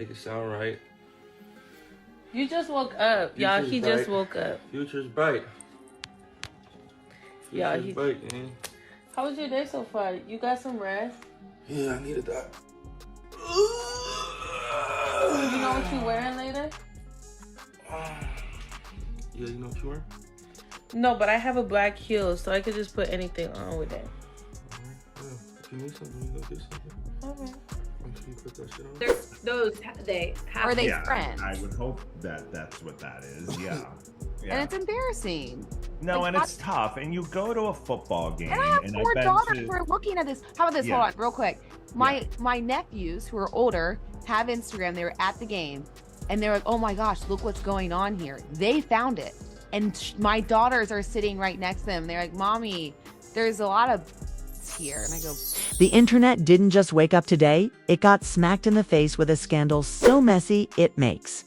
Make it sound right. You just woke up, y'all. He just woke up. Future's bright. Future's bright, man. How was your day so far? You got some rest? Yeah, I needed that. You know what you're wearing later? Yeah, you know what you're wearing? No, but I have a black heel, so I could just put anything on with it. Alright, if you need something, you go get something. Okay. Make sure you put that shit on. There's those, they have. Are they Yeah, friends? I would hope that that's what that is. Yeah. And it's embarrassing. No, like, and it's tough. And you go to a football game. And I have four I've daughters been who are looking at this. How about this? Yeah. Hold on, real quick. My nephews who are older have Instagram. They were at the game, and they're like, "Oh my gosh, look what's going on here." They found it, and my daughters are sitting right next to them. They're like, "Mommy, there's a lot of here," and I go, The internet didn't just wake up today, it got smacked in the face with a scandal so messy it makes.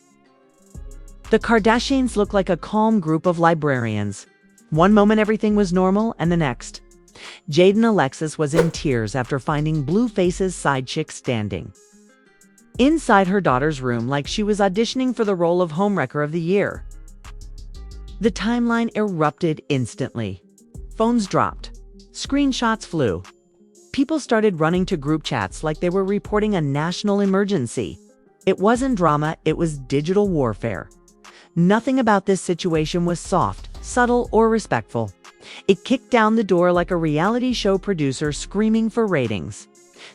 The Kardashians look like a calm group of librarians. One moment everything was normal, and the next. Jaidyn Alexis was in tears after finding Blueface's side chick standing inside her daughter's room like she was auditioning for the role of homewrecker of the year. The timeline erupted instantly. Phones dropped. Screenshots flew. People started running to group chats like they were reporting a national emergency. It wasn't drama, it was digital warfare. Nothing about this situation was soft, subtle, or respectful. It kicked down the door like a reality show producer screaming for ratings.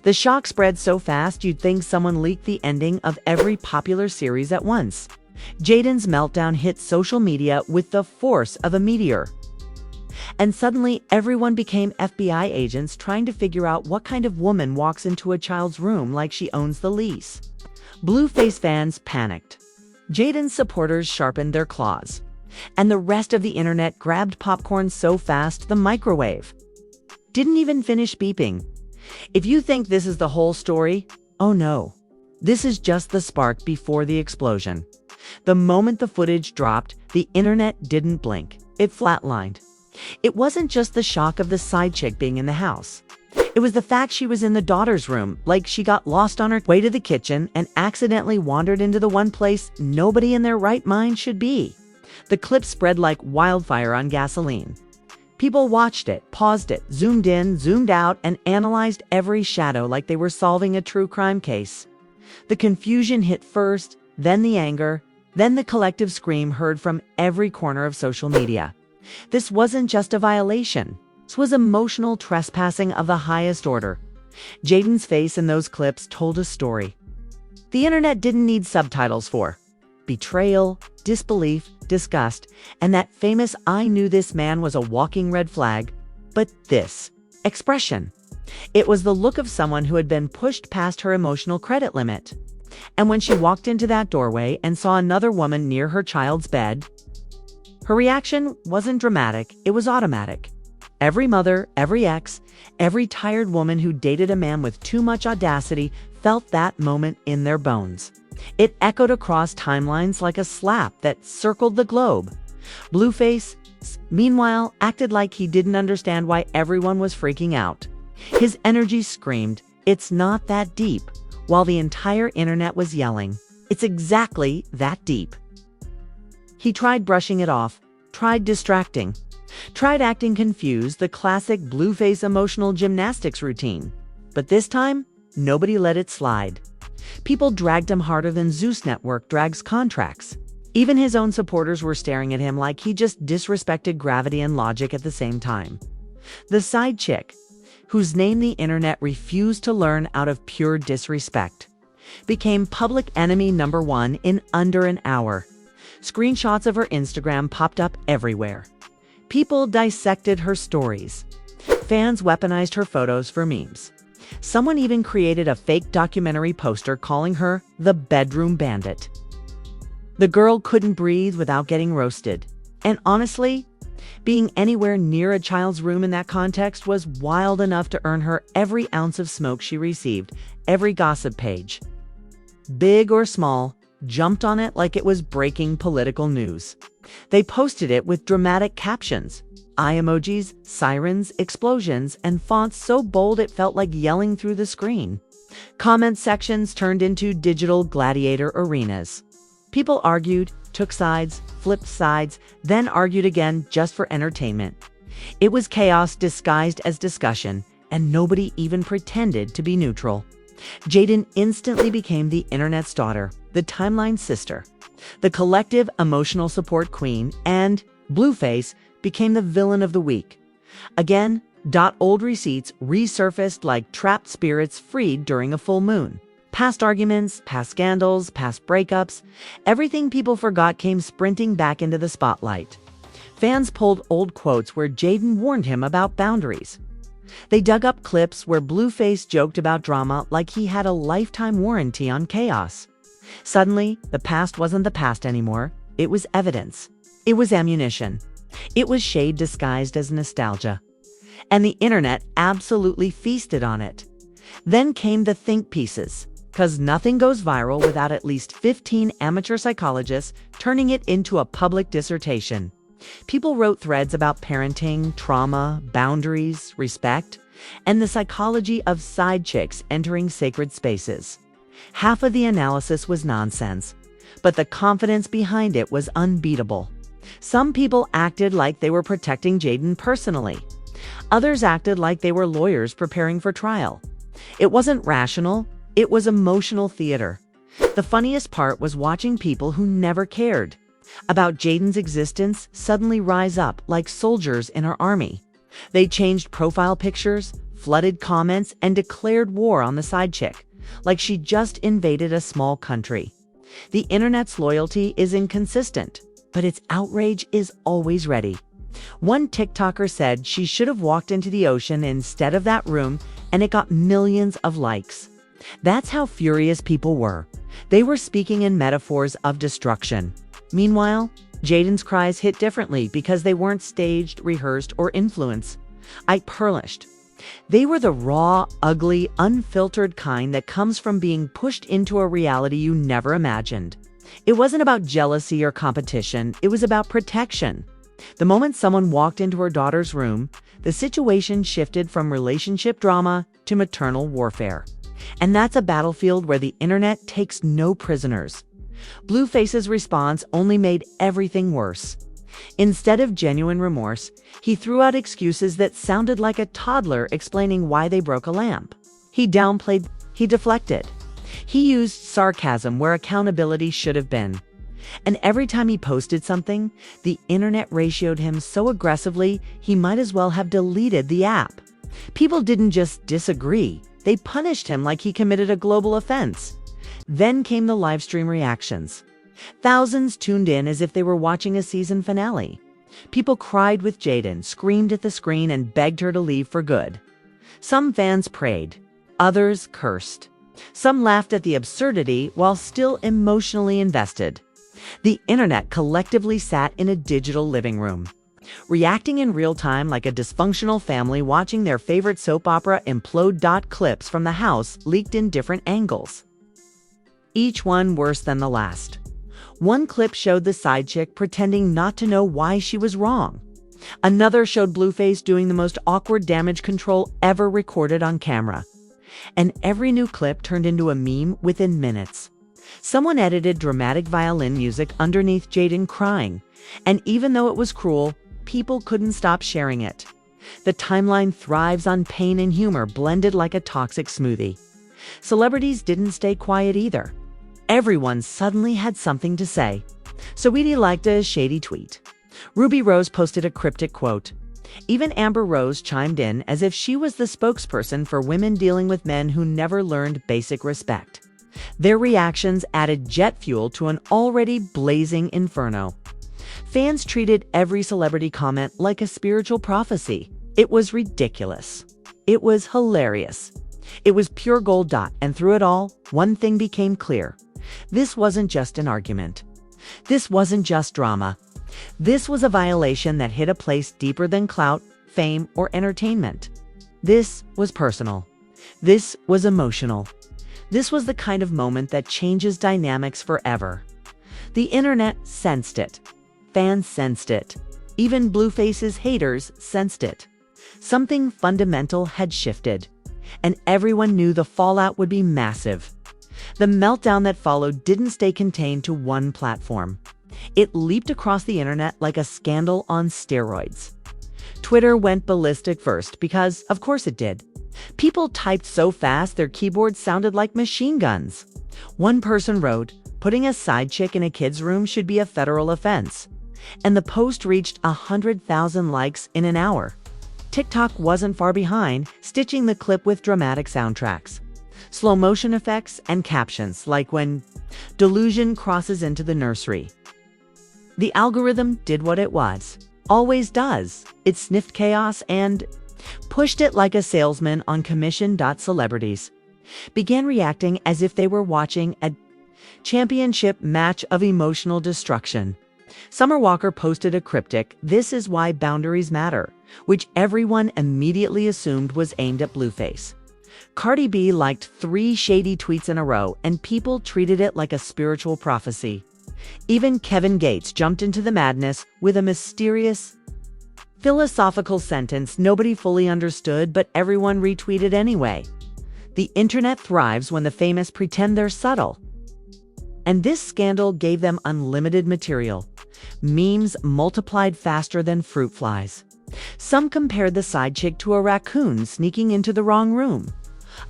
The shock spread so fast you'd think someone leaked the ending of every popular series at once. Jaidyn's meltdown hit social media with the force of a meteor. And suddenly, everyone became FBI agents trying to figure out what kind of woman walks into a child's room like she owns the lease. Blueface fans panicked. Jaidyn's supporters sharpened their claws. And the rest of the internet grabbed popcorn so fast the microwave didn't even finish beeping. If you think this is the whole story, oh no. This is just the spark before the explosion. The moment the footage dropped, the internet didn't blink. It flatlined. It wasn't just the shock of the side chick being in the house. It was the fact she was in the daughter's room, like she got lost on her way to the kitchen and accidentally wandered into the one place nobody in their right mind should be. The clip spread like wildfire on gasoline. People watched it, paused it, zoomed in, zoomed out, and analyzed every shadow like they were solving a true crime case. The confusion hit first, then the anger, then the collective scream heard from every corner of social media. This wasn't just a violation. This was emotional trespassing of the highest order. Jaidyn's face in those clips told a story the internet didn't need subtitles for. Betrayal, disbelief, disgust, and that famous "I knew this man was a walking red flag." But this expression, it was the look of someone who had been pushed past her emotional credit limit. And when she walked into that doorway and saw another woman near her child's bed, her reaction wasn't dramatic, it was automatic. Every mother, every ex, every tired woman who dated a man with too much audacity felt that moment in their bones. It echoed across timelines like a slap that circled the globe. Blueface, meanwhile, acted like he didn't understand why everyone was freaking out. His energy screamed, "It's not that deep," while the entire internet was yelling, "It's exactly that deep." He tried brushing it off, tried distracting, tried acting confused, the classic Blueface emotional gymnastics routine. But this time, nobody let it slide. People dragged him harder than Zeus Network drags contracts. Even his own supporters were staring at him like he just disrespected gravity and logic at the same time. The side chick, whose name the internet refused to learn out of pure disrespect, became public enemy number one in under an hour. Screenshots of her Instagram popped up everywhere. People dissected her stories. Fans weaponized her photos for memes. Someone even created a fake documentary poster calling her the bedroom bandit. The girl couldn't breathe without getting roasted. And honestly, being anywhere near a child's room in that context was wild enough to earn her every ounce of smoke she received, every gossip page, big or small, jumped on it like it was breaking political news. They posted it with dramatic captions, eye emojis, sirens, explosions, and fonts so bold it felt like yelling through the screen. Comment sections turned into digital gladiator arenas. People argued, took sides, flipped sides, then argued again just for entertainment. It was chaos disguised as discussion, and nobody even pretended to be neutral. Jaidyn instantly became the internet's daughter, the timeline's sister, the collective emotional support queen, and Blueface became the villain of the week. Again, old receipts resurfaced like trapped spirits freed during a full moon. Past arguments, past scandals, past breakups, everything people forgot came sprinting back into the spotlight. Fans pulled old quotes where Jaidyn warned him about boundaries. They dug up clips where Blueface joked about drama like he had a lifetime warranty on chaos. Suddenly, the past wasn't the past anymore. It was evidence. It was ammunition. It was shade disguised as nostalgia. And the internet absolutely feasted on it. Then came the think pieces, because nothing goes viral without at least 15 amateur psychologists turning it into a public dissertation. People wrote threads about parenting, trauma, boundaries, respect, and the psychology of side chicks entering sacred spaces. Half of the analysis was nonsense, but the confidence behind it was unbeatable. Some people acted like they were protecting Jaidyn personally. Others acted like they were lawyers preparing for trial. It wasn't rational, it was emotional theater. The funniest part was watching people who never cared about Jaidyn's existence suddenly rise up like soldiers in our army. They changed profile pictures, flooded comments, and declared war on the side chick, like she just invaded a small country. The internet's loyalty is inconsistent, but its outrage is always ready. One TikToker said she should have walked into the ocean instead of that room, and it got millions of likes. That's how furious people were. They were speaking in metaphors of destruction. Meanwhile, Jaidyn's cries hit differently because they weren't staged, rehearsed, or influenced. I pearlished. They were the raw, ugly, unfiltered kind that comes from being pushed into a reality you never imagined. It wasn't about jealousy or competition, it was about protection. The moment someone walked into her daughter's room, the situation shifted from relationship drama to maternal warfare. And that's a battlefield where the internet takes no prisoners. Blueface's response only made everything worse. Instead of genuine remorse, he threw out excuses that sounded like a toddler explaining why they broke a lamp. He downplayed, he deflected. He used sarcasm where accountability should have been. And every time he posted something, the internet ratioed him so aggressively he might as well have deleted the app. People didn't just disagree, they punished him like he committed a global offense. Then came the livestream reactions. Thousands tuned in as if they were watching a season finale. People cried with Jaidyn, screamed at the screen, and begged her to leave for good. Some fans prayed, others cursed. Some laughed at the absurdity while still emotionally invested. The internet collectively sat in a digital living room, reacting in real time like a dysfunctional family watching their favorite soap opera implode. Clips from the house leaked in different angles, each one worse than the last. One clip showed the side chick pretending not to know why she was wrong. Another showed Blueface doing the most awkward damage control ever recorded on camera. And every new clip turned into a meme within minutes. Someone edited dramatic violin music underneath Jaidyn crying, and even though it was cruel, people couldn't stop sharing it. The timeline thrives on pain and humor blended like a toxic smoothie. Celebrities didn't stay quiet either. Everyone suddenly had something to say. Saweetie liked a shady tweet. Ruby Rose posted a cryptic quote. Even Amber Rose chimed in as if she was the spokesperson for women dealing with men who never learned basic respect. Their reactions added jet fuel to an already blazing inferno. Fans treated every celebrity comment like a spiritual prophecy. It was ridiculous. It was hilarious. It was pure gold. And through it all, one thing became clear. This wasn't just an argument. This wasn't just drama. This was a violation that hit a place deeper than clout, fame, or entertainment. This was personal. This was emotional. This was the kind of moment that changes dynamics forever. The internet sensed it. Fans sensed it. Even Blueface's haters sensed it. Something fundamental had shifted. and everyone knew the fallout would be massive. The meltdown that followed didn't stay contained to one platform. It leaped across the internet like a scandal on steroids. Twitter went ballistic first because, of course it did. People typed so fast their keyboards sounded like machine guns. One person wrote, "Putting a side chick in a kid's room should be a federal offense." And the post reached 100,000 likes in an hour. TikTok wasn't far behind, stitching the clip with dramatic soundtracks, slow motion effects, and captions like when delusion crosses into the nursery. The algorithm did what it always does. It sniffed chaos and pushed it like a salesman on commission. Celebrities began reacting as if they were watching a championship match of emotional destruction. Summer Walker posted a cryptic, "This is why boundaries matter," which everyone immediately assumed was aimed at Blueface. Cardi B liked 3 shady tweets in a row, and people treated it like a spiritual prophecy. Even Kevin Gates jumped into the madness with a mysterious, philosophical sentence nobody fully understood, but everyone retweeted anyway. The internet thrives when the famous pretend they're subtle. And this scandal gave them unlimited material. Memes multiplied faster than fruit flies. Some compared the side chick to a raccoon sneaking into the wrong room.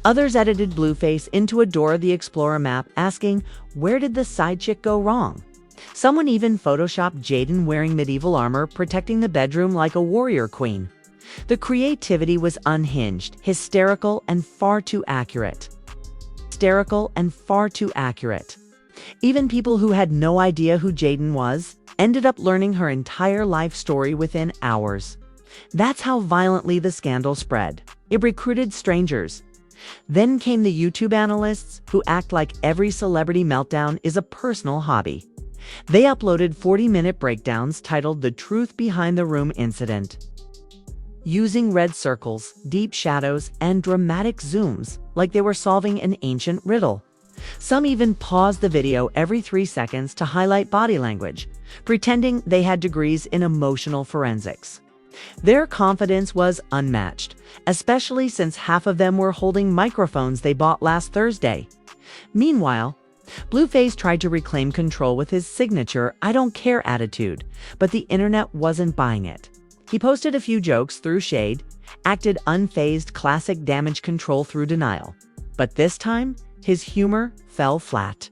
Others edited Blueface into a Dora the Explorer map, asking, "Where did the side chick go wrong?" Someone even photoshopped Jaidyn wearing medieval armor, protecting the bedroom like a warrior queen. The creativity was unhinged, hysterical, and far too accurate. Even people who had no idea who Jaidyn was ended up learning her entire life story within hours. That's how violently the scandal spread. It recruited strangers. Then came the YouTube analysts who act like every celebrity meltdown is a personal hobby. They uploaded 40-minute breakdowns titled "The Truth Behind the Room Incident," using red circles, deep shadows, and dramatic zooms like they were solving an ancient riddle. Some even paused the video every 3 seconds to highlight body language, pretending they had degrees in emotional forensics. Their confidence was unmatched, especially since half of them were holding microphones they bought last Thursday. Meanwhile, Blueface tried to reclaim control with his signature "I don't care" attitude, but the internet wasn't buying it. He posted a few jokes, threw shade, acted unfazed, classic damage control through denial. But this time, his humor fell flat.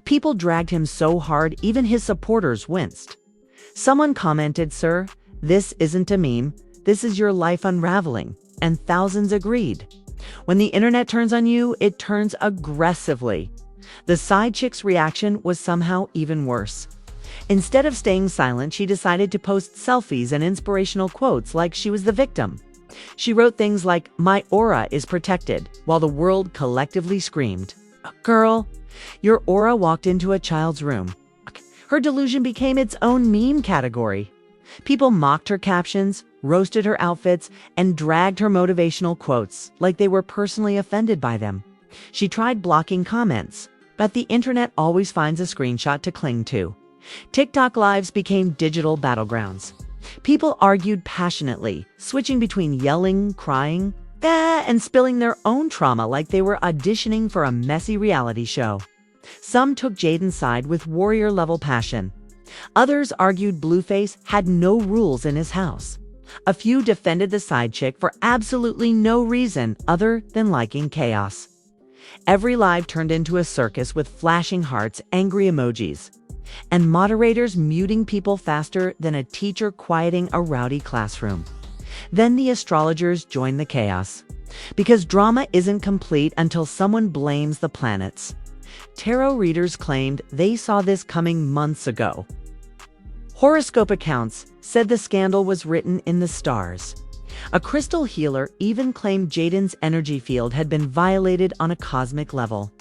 People dragged him so hard even his supporters winced. Someone commented, "Sir, this isn't a meme, this is your life unraveling," and thousands agreed. When the internet turns on you, it turns aggressively. The side chick's reaction was somehow even worse. Instead of staying silent, she decided to post selfies and inspirational quotes like she was the victim. She wrote things like, "My aura is protected," while the world collectively screamed, "Girl, your aura walked into a child's room." Her delusion became its own meme category. People mocked her captions, roasted her outfits, and dragged her motivational quotes like they were personally offended by them. She tried blocking comments, but the internet always finds a screenshot to cling to. TikTok lives became digital battlegrounds. People argued passionately, switching between yelling, crying, and spilling their own trauma like they were auditioning for a messy reality show. Some took Jaidyn's side with warrior-level passion. Others argued Blueface had no rules in his house. A few defended the side chick for absolutely no reason other than liking chaos. Every live turned into a circus with flashing hearts, angry emojis, and moderators muting people faster than a teacher quieting a rowdy classroom. Then the astrologers joined the chaos, because drama isn't complete until someone blames the planets. Tarot readers claimed they saw this coming months ago. Horoscope accounts said the scandal was written in the stars. A crystal healer even claimed Jaidyn's energy field had been violated on a cosmic level.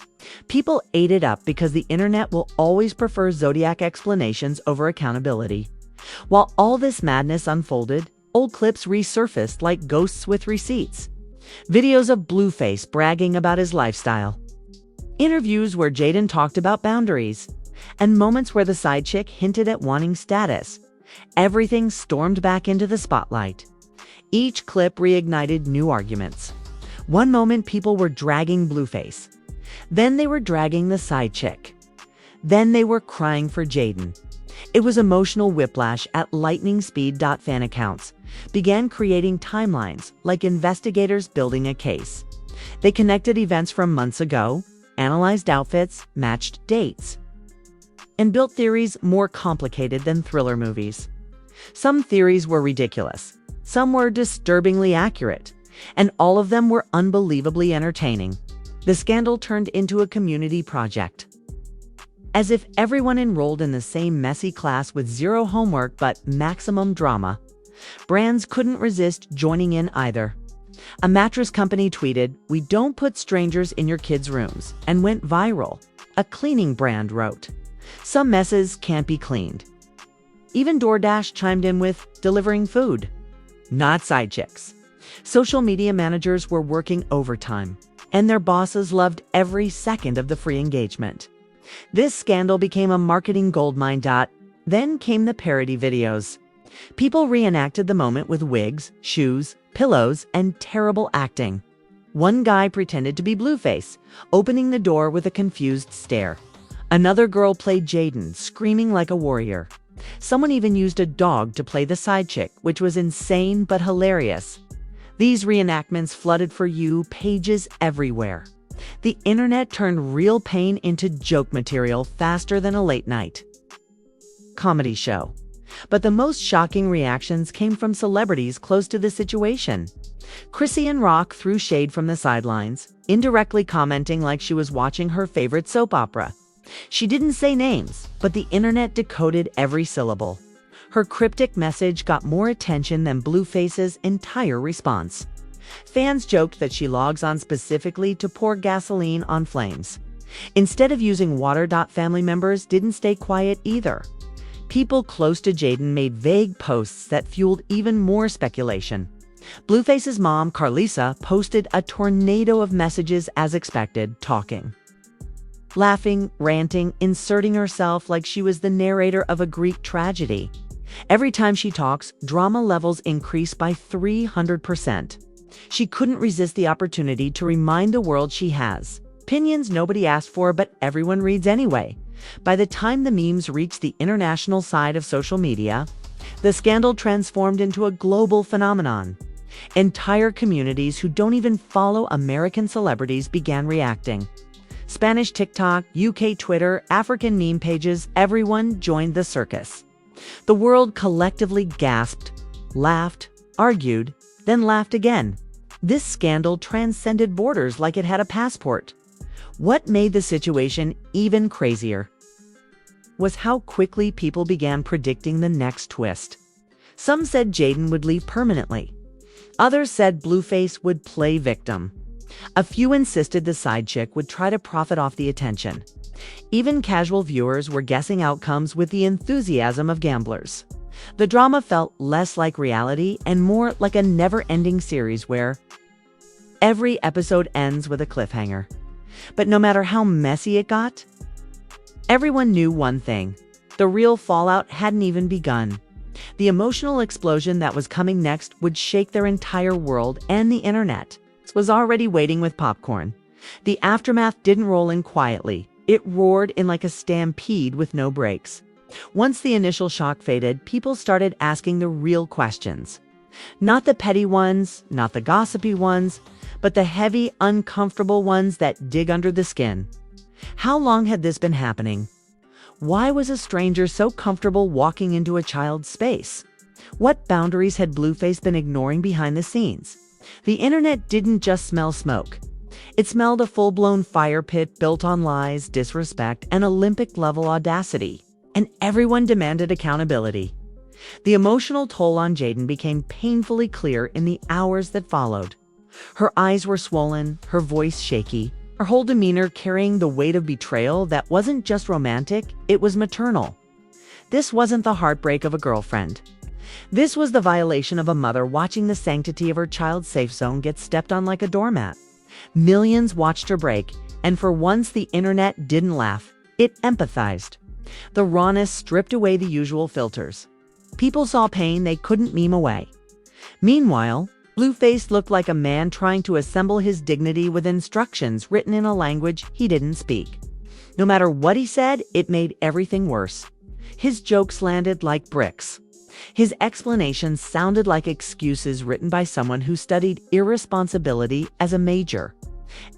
People ate it up because the internet will always prefer zodiac explanations over accountability. While all this madness unfolded, old clips resurfaced like ghosts with receipts. Videos of Blueface bragging about his lifestyle. Interviews where Jaidyn talked about boundaries. And moments where the side chick hinted at wanting status. Everything stormed back into the spotlight. Each clip reignited new arguments. One moment people were dragging Blueface. Then they were dragging the side chick. Then they were crying for Jaidyn. It was emotional whiplash at lightning speed. Fan accounts began creating timelines like investigators building a case. They connected events from months ago, analyzed outfits, matched dates, and built theories more complicated than thriller movies. Some theories were ridiculous, some were disturbingly accurate, and all of them were unbelievably entertaining. The scandal turned into a community project. As if everyone enrolled in the same messy class with zero homework but maximum drama. Brands couldn't resist joining in either. A mattress company tweeted, "We don't put strangers in your kids' rooms," and went viral. A cleaning brand wrote, "Some messes can't be cleaned." Even DoorDash chimed in with, "Delivering food, not side chicks." Social media managers were working overtime, and their bosses loved every second of the free engagement. This scandal became a marketing goldmine. Then came the parody videos. People reenacted the moment with wigs, shoes, pillows, and terrible acting. One guy pretended to be Blueface, opening the door with a confused stare. Another girl played Jaidyn, screaming like a warrior. Someone even used a dog to play the side chick, which was insane but hilarious. These reenactments flooded For You pages everywhere. The internet turned real pain into joke material faster than a late-night comedy show. But the most shocking reactions came from celebrities close to the situation. Chrissy Rock threw shade from the sidelines, indirectly commenting like she was watching her favorite soap opera. She didn't say names, but the internet decoded every syllable. Her cryptic message got more attention than Blueface's entire response. Fans joked that she logs on specifically to pour gasoline on flames. Instead of using water. Family members didn't stay quiet either. People close to Jaidyn made vague posts that fueled even more speculation. Blueface's mom, Carlisa, posted a tornado of messages as expected, talking, laughing, ranting, inserting herself like she was the narrator of a Greek tragedy. Every time she talks, drama levels increase by 300%. She couldn't resist the opportunity to remind the world she has opinions nobody asked for, but everyone reads anyway. By the time the memes reached the international side of social media, the scandal transformed into a global phenomenon. Entire communities who don't even follow American celebrities began reacting. Spanish TikTok, UK Twitter, African meme pages, everyone joined the circus. The world collectively gasped, laughed, argued, then laughed again. This scandal transcended borders like it had a passport. What made the situation even crazier was how quickly people began predicting the next twist. Some said Jaidyn would leave permanently. Others said Blueface would play victim. A few insisted the side chick would try to profit off the attention. Even casual viewers were guessing outcomes with the enthusiasm of gamblers. The drama felt less like reality and more like a never-ending series where every episode ends with a cliffhanger. But no matter how messy it got, everyone knew one thing: the real fallout hadn't even begun. The emotional explosion that was coming next would shake their entire world, and the internet was already waiting with popcorn. The aftermath didn't roll in quietly. It roared in like a stampede with no brakes. Once the initial shock faded, people started asking the real questions. Not the petty ones, not the gossipy ones, but the heavy, uncomfortable ones that dig under the skin. How long had this been happening? Why was a stranger so comfortable walking into a child's space? What boundaries had Blueface been ignoring behind the scenes? The internet didn't just smell smoke. It smelled a full-blown fire pit built on lies, disrespect, and Olympic-level audacity. And everyone demanded accountability. The emotional toll on Jaidyn became painfully clear in the hours that followed. Her eyes were swollen, her voice shaky, her whole demeanor carrying the weight of betrayal that wasn't just romantic, it was maternal. This wasn't the heartbreak of a girlfriend. This was the violation of a mother watching the sanctity of her child's safe zone get stepped on like a doormat. Millions watched her break, and for once the internet didn't laugh, it empathized. The rawness stripped away the usual filters. People saw pain they couldn't meme away. Meanwhile, Blueface looked like a man trying to assemble his dignity with instructions written in a language he didn't speak. No matter what he said, it made everything worse. His jokes landed like bricks. His explanations sounded like excuses written by someone who studied irresponsibility as a major.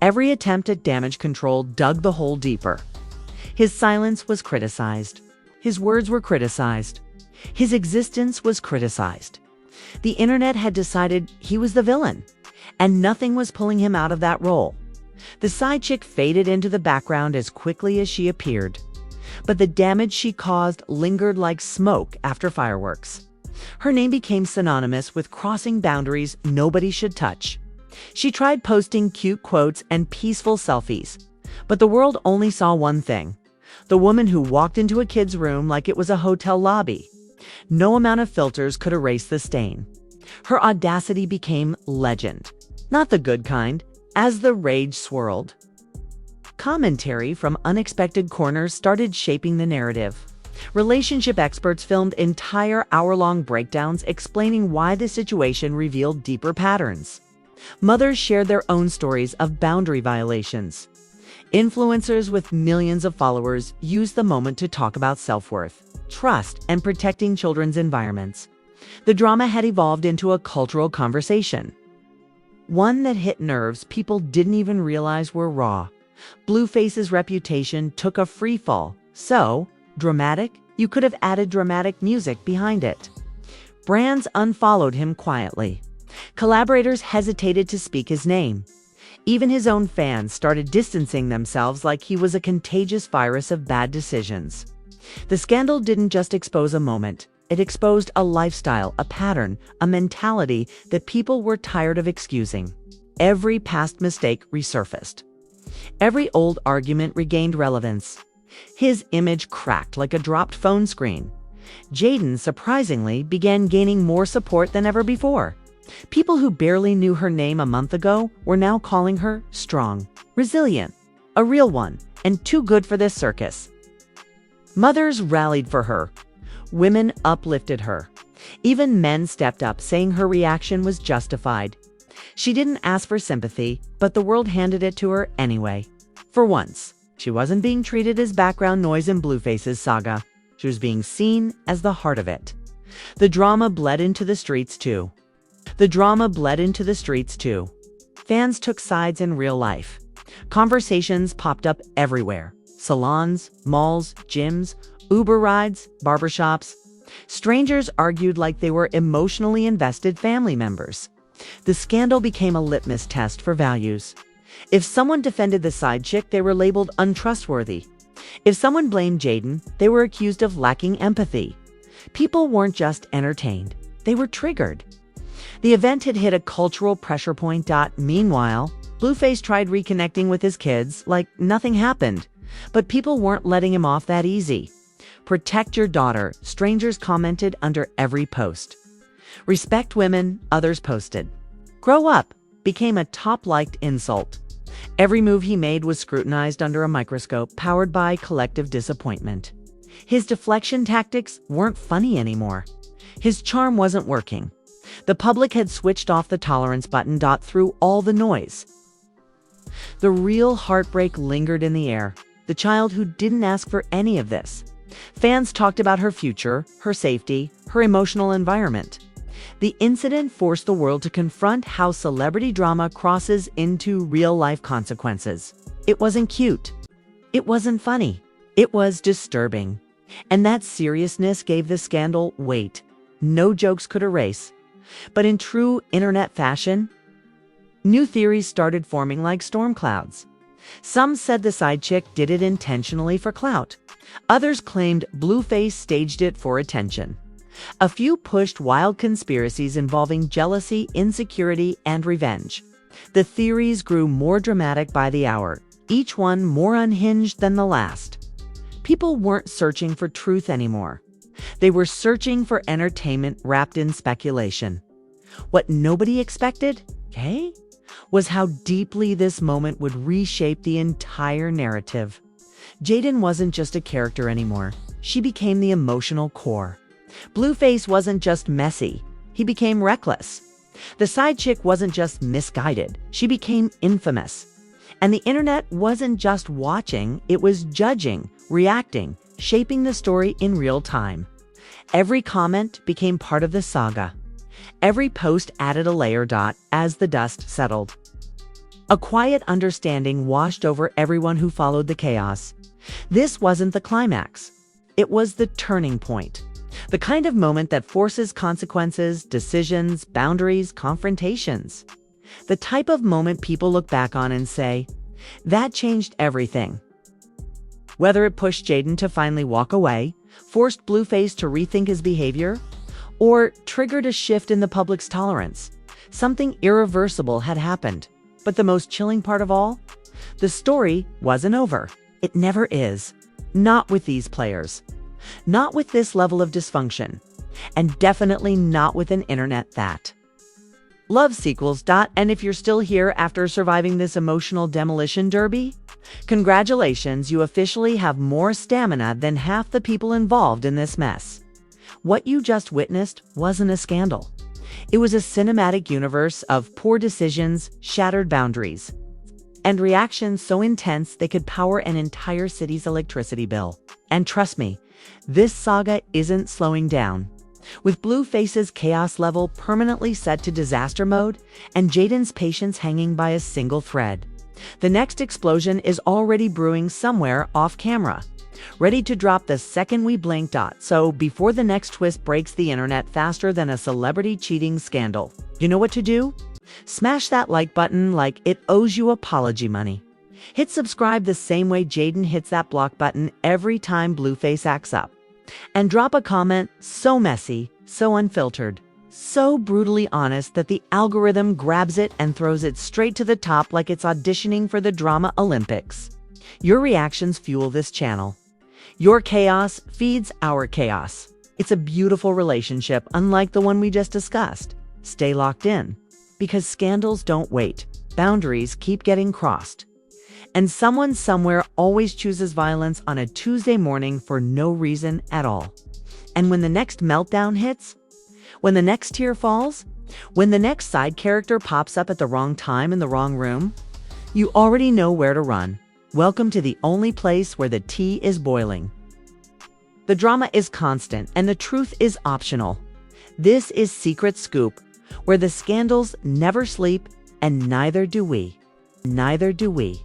Every attempt at damage control dug the hole deeper. His silence was criticized. His words were criticized. His existence was criticized. The internet had decided he was the villain, and nothing was pulling him out of that role. The side chick faded into the background as quickly as she appeared. But the damage she caused lingered like smoke after fireworks. Her name became synonymous with crossing boundaries nobody should touch. She tried posting cute quotes and peaceful selfies, but the world only saw one thing: the woman who walked into a kid's room like it was a hotel lobby. No amount of filters could erase the stain. Her audacity became legend, not the good kind, as the rage swirled. Commentary from unexpected corners started shaping the narrative. Relationship experts filmed entire hour-long breakdowns explaining why the situation revealed deeper patterns. Mothers shared their own stories of boundary violations. Influencers with millions of followers used the moment to talk about self-worth, trust, and protecting children's environments. The drama had evolved into a cultural conversation, one that hit nerves people didn't even realize were raw. Blueface's reputation took a free fall. So dramatic, you could have added dramatic music behind it. Brands unfollowed him quietly. Collaborators hesitated to speak his name. Even his own fans started distancing themselves like he was a contagious virus of bad decisions. The scandal didn't just expose a moment. It exposed a lifestyle, a pattern, a mentality that people were tired of excusing. Every past mistake resurfaced. Every old argument regained relevance. His image cracked like a dropped phone screen. Jaidyn, surprisingly, began gaining more support than ever before. People who barely knew her name a month ago were now calling her strong, resilient, a real one, and too good for this circus. Mothers rallied for her. Women uplifted her. Even men stepped up, saying her reaction was justified. She didn't ask for sympathy, but the world handed it to her anyway. For once, she wasn't being treated as background noise in Blueface's saga. She was being seen as the heart of it. The drama bled into the streets too. Fans took sides in real life. Conversations popped up everywhere. Salons, malls, gyms, Uber rides, barbershops. Strangers argued like they were emotionally invested family members. The scandal became a litmus test for values. If someone defended the side chick, they were labeled untrustworthy. If someone blamed Jaidyn, they were accused of lacking empathy. People weren't just entertained, they were triggered. The event had hit a cultural pressure point. Meanwhile, Blueface tried reconnecting with his kids like nothing happened, but people weren't letting him off that easy. Protect your daughter, strangers commented under every post. Respect women, others posted. Grow up became a top-liked insult. Every move he made was scrutinized under a microscope, powered by collective disappointment. His deflection tactics weren't funny anymore. His charm wasn't working. The public had switched off the tolerance button. Through all the noise, the real heartbreak lingered in the air. The child who didn't ask for any of this. Fans talked about her future, her safety, her emotional environment. The incident forced the world to confront how celebrity drama crosses into real-life consequences. It wasn't cute. It wasn't funny. It was disturbing. And that seriousness gave the scandal weight no jokes could erase. But in true internet fashion, new theories started forming like storm clouds. Some said the side chick did it intentionally for clout. Others claimed Blueface staged it for attention. A few pushed wild conspiracies involving jealousy, insecurity, and revenge. The theories grew more dramatic by the hour, each one more unhinged than the last. People weren't searching for truth anymore. They were searching for entertainment wrapped in speculation. What nobody expected, was how deeply this moment would reshape the entire narrative. Jaidyn wasn't just a character anymore. She became the emotional core. Blueface wasn't just messy. He became reckless. The side chick wasn't just misguided, she became infamous. And the internet wasn't just watching, it was judging, reacting, shaping the story in real time. Every comment became part of the saga. Every post added a layer as the dust settled. A quiet understanding washed over everyone who followed the chaos. This wasn't the climax. It was the turning point. The kind of moment that forces consequences, decisions, boundaries, confrontations. The type of moment people look back on and say, that changed everything. Whether it pushed Jaidyn to finally walk away, forced Blueface to rethink his behavior, or triggered a shift in the public's tolerance, something irreversible had happened. But the most chilling part of all? The story wasn't over. It never is. Not with these players. Not with this level of dysfunction. And definitely not with an internet that loves sequels. And if you're still here after surviving this emotional demolition derby, congratulations, you officially have more stamina than half the people involved in this mess. What you just witnessed wasn't a scandal. It was a cinematic universe of poor decisions, shattered boundaries, and reactions so intense they could power an entire city's electricity bill. And trust me, this saga isn't slowing down. With Blueface's chaos level permanently set to disaster mode and Jaidyn's patience hanging by a single thread, the next explosion is already brewing somewhere off camera, ready to drop the second we blink. So before the next twist breaks the internet faster than a celebrity cheating scandal, you know what to do? Smash that like button like it owes you apology money. Hit subscribe the same way Jaidyn hits that block button every time Blueface acts up. And drop a comment so messy, so unfiltered, so brutally honest that the algorithm grabs it and throws it straight to the top like it's auditioning for the Drama Olympics. Your reactions fuel this channel. Your chaos feeds our chaos. It's a beautiful relationship, unlike the one we just discussed. Stay locked in, because scandals don't wait. Boundaries keep getting crossed. And someone somewhere always chooses violence on a Tuesday morning for no reason at all. And when the next meltdown hits, when the next tear falls, when the next side character pops up at the wrong time in the wrong room, you already know where to run. Welcome to the only place where the tea is boiling. The drama is constant and the truth is optional. This is Secret Scoop, where the scandals never sleep and neither do we. Neither do we.